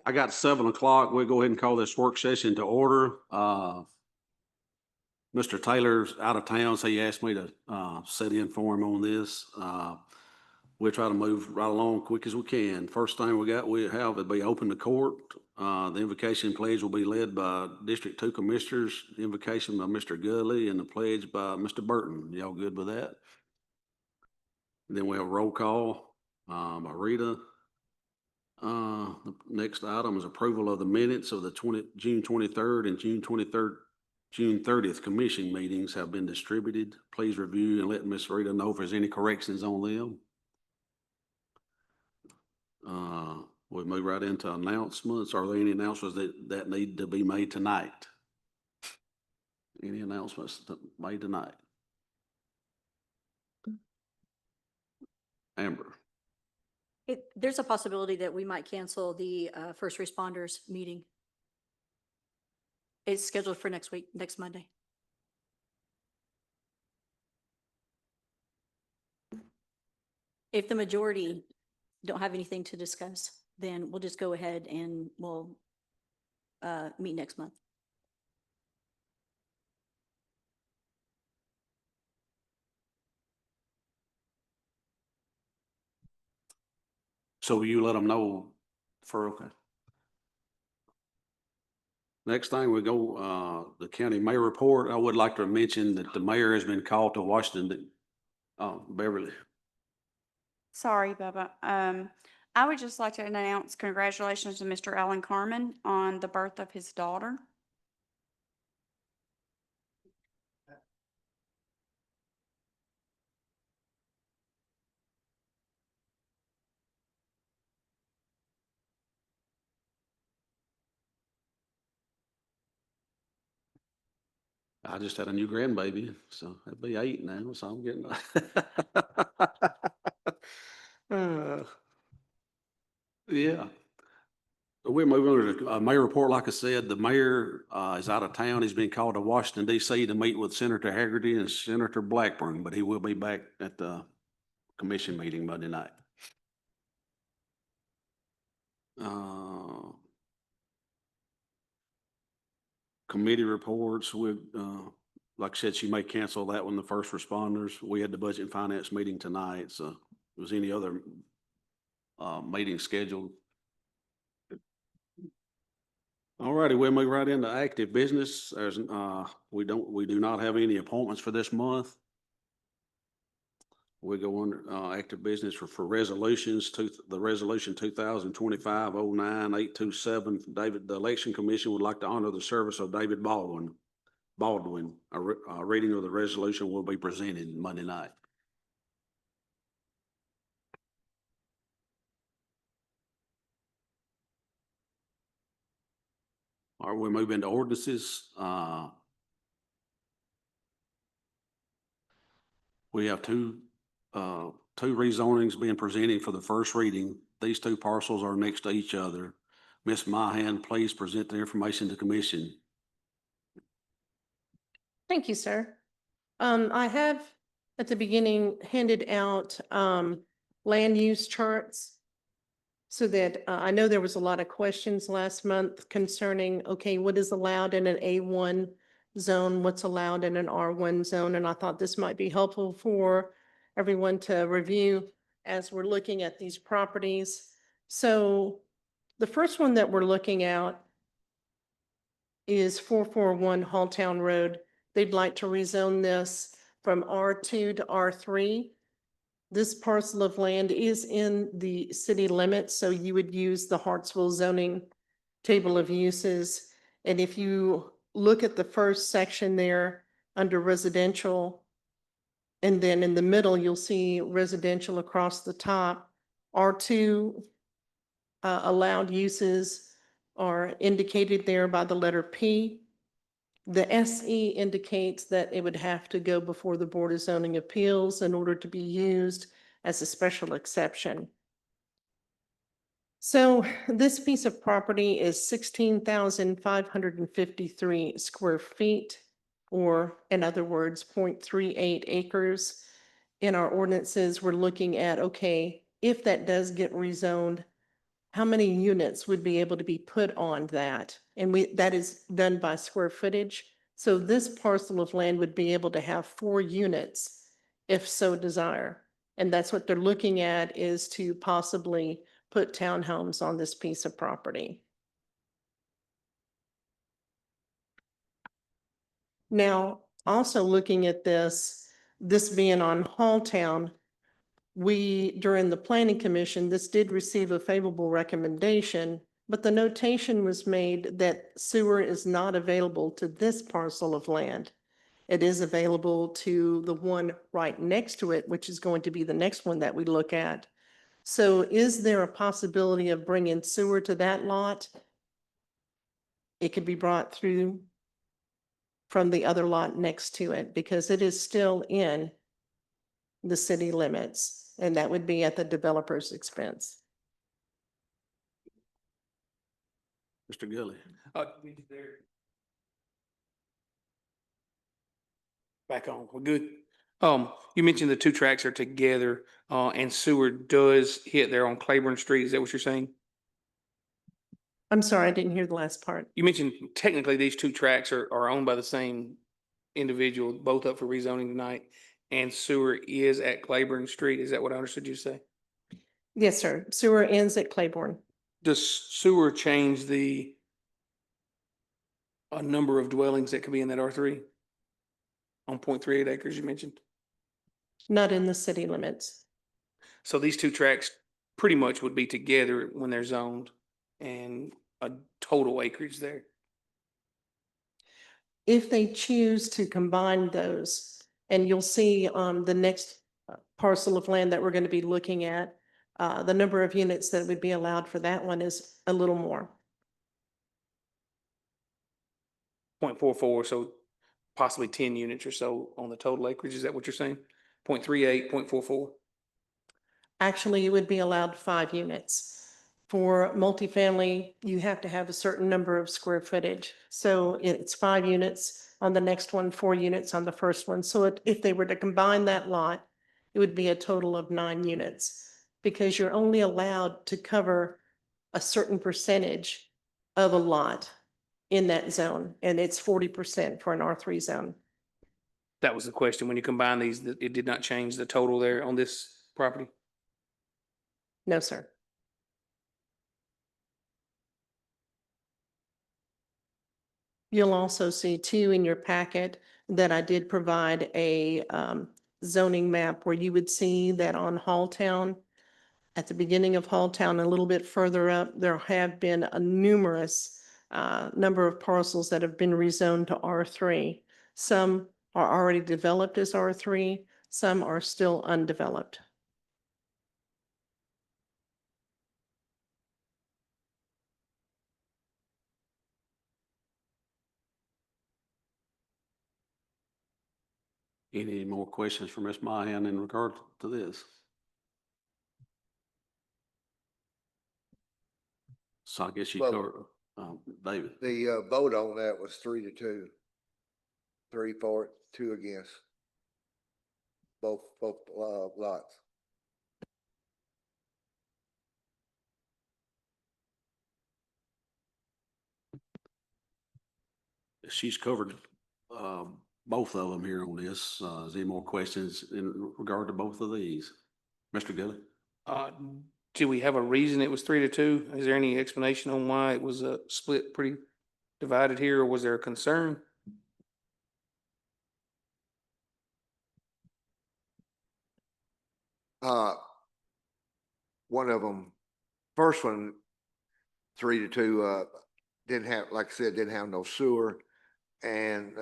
I got 7 o'clock. We'll go ahead and call this work session to order. Mr. Taylor's out of town, so he asked me to, sit in for him on this. We'll try to move right along quick as we can. First thing we have will be open to court. The invocation pledge will be led by District Two Commissioners, invocation by Mr. Gully, and the pledge by Mr. Burton. Y'all good with that? Then we have roll call, by Rita. The next item is approval of the minutes of the June 23rd and June 30th commission meetings have been distributed. Please review and let Ms. Rita know if there's any corrections on them. We'll move right into announcements. Are there any announcements that need to be made tonight? Any announcements made tonight? Amber? There's a possibility that we might cancel the first responders meeting. It's scheduled for next week, next Monday. If the majority don't have anything to discuss, then we'll just go ahead and we'll meet next month. So will you let them know okay. Next thing we go, the county mayor report. I would like to mention that the mayor has been called to Washington. Beverly. Sorry, Bubba. I would just like to announce congratulations to Mr. Alan Carmen on the birth of his daughter. I just had a new grandbaby, so that'd be 8 now, so I'm getting. Yeah. We're moving on to the mayor report. Like I said, the mayor is out of town. He's been called to Washington DC to meet with Senator Haggerty and Senator Blackburn, but he will be back at the commission meeting Monday night. Committee reports with, like I said, she may cancel that one, the first responders. We had the budget and finance meeting tonight, so if there was any other meeting scheduled. All righty, we'll move right into active business. There's, we do not have any appointments for this month. We go under active business for resolutions. The resolution 2025-09-827. David, the Election Commission would like to honor the service of David Baldwin. A reading of the resolution will be presented Monday night. All right, we'll move into ordinances. We have two rezonings being presented for the first reading. These two parcels are next to each other. Ms. Mahan, please present the information to the commission. Thank you, sir. I have at the beginning handed out land use charts so that I know there was a lot of questions last month concerning, okay, what is allowed in an A1 zone, what's allowed in an R1 zone, and I thought this might be helpful for everyone to review as we're looking at these properties. So the first one that we're looking at is 441 Halltown Road. They'd like to rezone this from R2 to R3. This parcel of land is in the city limits, so you would use the Hartsville zoning table of uses. And if you look at the first section there under residential, and then in the middle, you'll see residential across the top. R2 allowed uses are indicated there by the letter P. The SE indicates that it would have to go before the Board of Zoning Appeals in order to be used as a special exception. So this piece of property is 16,553 square feet, or in other words, 0.38 acres. In our ordinances, we're looking at, okay, if that does get rezoned, how many units would be able to be put on that. And that is done by square footage. So this parcel of land would be able to have 4 units if so desire. And that's what they're looking at, is to possibly put townhomes on this piece of property. Now, also looking at this being on Halltown, during the planning commission, this did receive a favorable recommendation, but the notation was made that sewer is not available to this parcel of land. It is available to the one right next to it, which is going to be the next one that we look at. So is there a possibility of bringing sewer to that lot? It could be brought through from the other lot next to it, because it is still in the city limits, and that would be at the developer's expense. Mr. Gully. Back on, we're good. You mentioned the 2 tracks are together, and sewer does hit there on Claiborne Street. Is that what you're saying? I'm sorry, I didn't hear the last part. You mentioned technically these 2 tracks are owned by the same individual, both up for rezoning tonight, and sewer is at Claiborne Street. Is that what I understood you to say? Yes, sir. Sewer ends at Claiborne. Does sewer change the number of dwellings that could be in that R3? On 0.38 acres you mentioned? Not in the city limits. So these 2 tracks pretty much would be together when they're zoned, and a total acreage there. If they choose to combine those, and you'll see the next parcel of land that we're going to be looking at, the number of units that would be allowed for that one is a little more. 0.44, so possibly 10 units or so on the total acreage. Is that what you're saying? 0.38, 0.44? Actually, it would be allowed 5 units. For multifamily, you have to have a certain number of square footage. So it's 5 units on the next one, 4 units on the first one. So if they were to combine that lot, it would be a total of 9 units, because you're only allowed to cover a certain percentage of a lot in that zone, and it's 40% for an R3 zone. That was the question. When you combine these, it did not change the total there on this property? No, sir. You'll also see too in your packet that I did provide a zoning map where you would see that on Halltown, at the beginning of Halltown, a little bit further up, there have been a numerous number of parcels that have been rezoned to R3. Some are already developed as R3, some are still undeveloped. Any more questions for Ms. Mahan in regard to this? So I guess you Well- covered, David. The vote on that was 3-2. 3 for it, 2 against. Both lots. She's covered both of them here on this. Is there any more questions in regard to both of these? Mr. Gully? Do we have a reason it was 3-2? Is there any explanation on why it was split pretty divided here, or was there a concern? One of them, first one, 3-2, didn't have, like I said, didn't have no sewer. And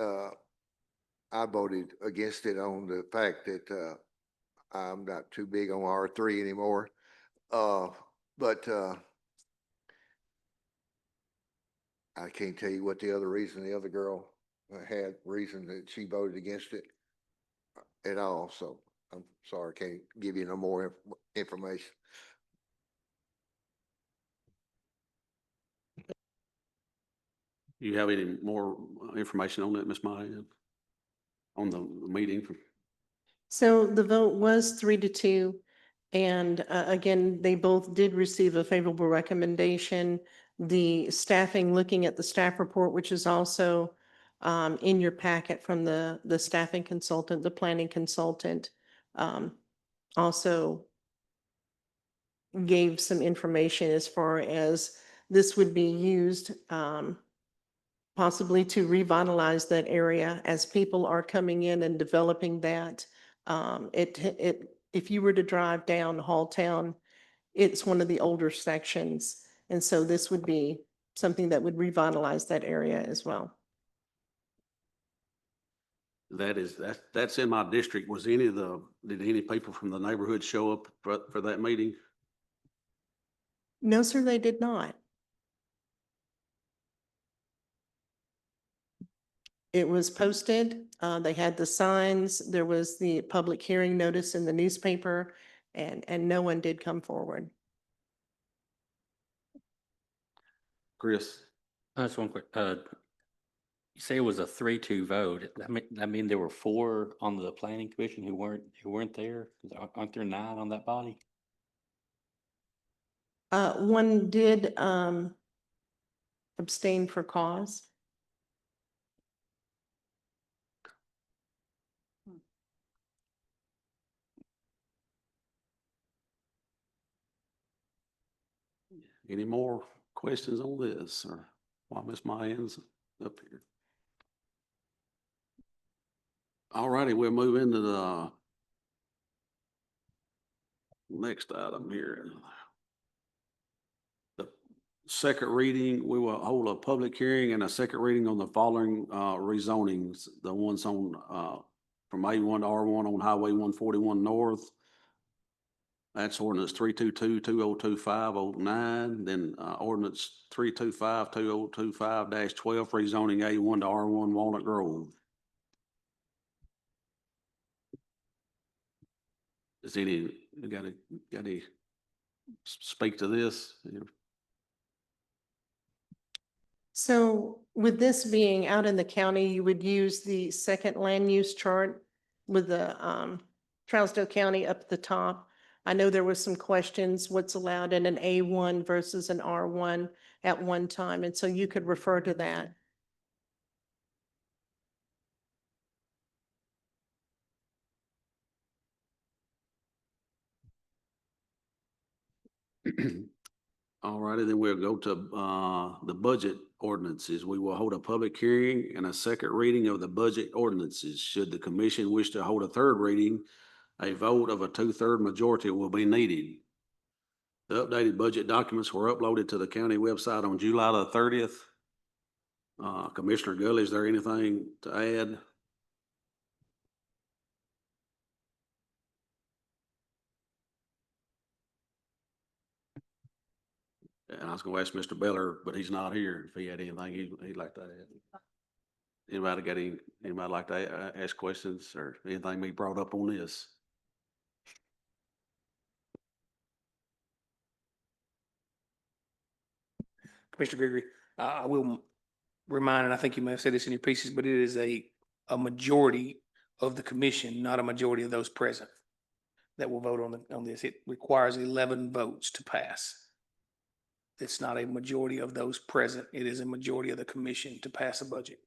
I voted against it on the fact that I'm not too big on R3 anymore. But I can't tell you what the other reason the other girl had, reason that she voted against it at all. So I'm sorry, I can't give you no more information. You have any more information on that, Ms. Mahan? On the meeting? So the vote was 3-2. And again, they both did receive a favorable recommendation. The staffing, looking at the staff report, which is also in your packet from the staffing consultant, the planning consultant, also gave some information as far as this would be used possibly to revitalize that area as people are coming in and developing that. If you were to drive down Halltown, it's one of the older sections. And so this would be something that would revitalize that area as well. That's in my district. Was did any people from the neighborhood show up for that meeting? No, sir, they did not. It was posted, they had the signs, there was the public hearing notice in the newspaper, and no one did come forward. Chris? That's one quick, you say it was a 3-2 vote. That mean there were 4 on the planning commission who weren't there? 'Cause aren't there 9 on that body? One did, abstain for cause. Any more questions on this, or while Ms. Mayan's up here? All righty, we'll move into the next item here. The second reading, we will hold a public hearing and a second reading on the following rezonings. The ones on from A1 to R1 on Highway 141 North. That's ordinance 322-2025-09, then ordinance 325-2025-12, rezoning A1 to R1 Walnut Grove. Does any, got any speak to this? So with this being out in the county, you would use the second land use chart with the Trousdale County up at the top. I know there was some questions, what's allowed in an A1 versus an R1 at one time, and so you could refer to that. All righty, then we'll go to the budget ordinances. We will hold a public hearing and a second reading of the budget ordinances. Should the commission wish to hold a third reading, a vote of a 2/3 majority will be needed. The updated budget documents were uploaded to the county website on July the 30th. Commissioner Gully, is there anything to add? And I was gonna ask Mr. Beller, but he's not here, if he had anything he'd like to add. Anybody like to ask questions or anything be brought up on this? Commissioner Gregory, I will remind, and I think you may have said this in your pieces, but it is a majority of the commission, not a majority of those present, that will vote on this. It requires 11 votes to pass. It's not a majority of those present. It is a majority of the commission to pass a budget.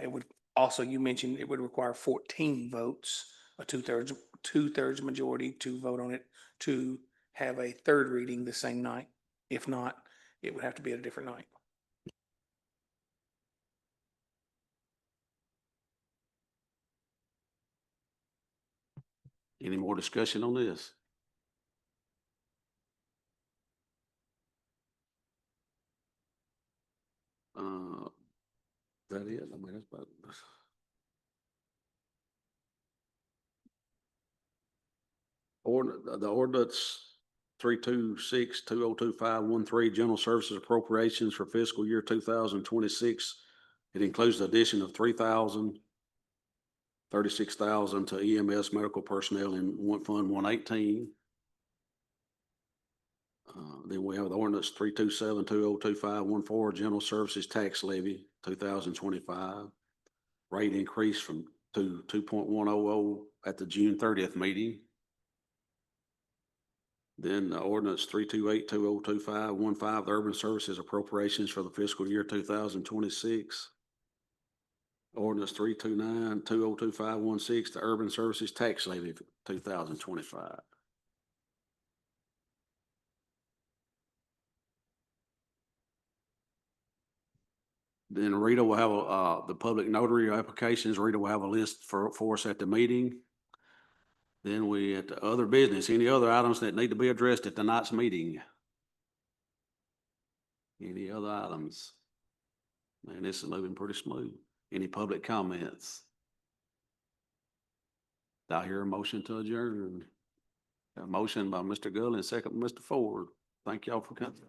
It would also, you mentioned it would require 14 votes, a two-thirds majority to vote on it, to have a third reading the same night. If not, it would have to be at a different night. Any more discussion on this? That it? I mean, that's about. The ordinance 326-2025-13, general services appropriations for fiscal year 2026. It includes the addition of 36,000 to EMS medical personnel in Fund 118. Then we have the ordinance 327-2025-14, general services tax levy 2025. Rate increase to 2.100 at the June 30th meeting. Then ordinance 328-2025-15, the urban services appropriations for the fiscal year 2026. Ordinance 329-2025-16, the urban services tax levy for 2025. Then Rita will have, the public notary applications. Rita will have a list for us at the meeting. Then we, at the other business, any other items that need to be addressed at tonight's meeting? Any other items? Man, this is moving pretty smooth. Any public comments? Do I hear a motion to adjourn? A motion by Mr. Gullin, second by Mr. Ford. Thank y'all for coming.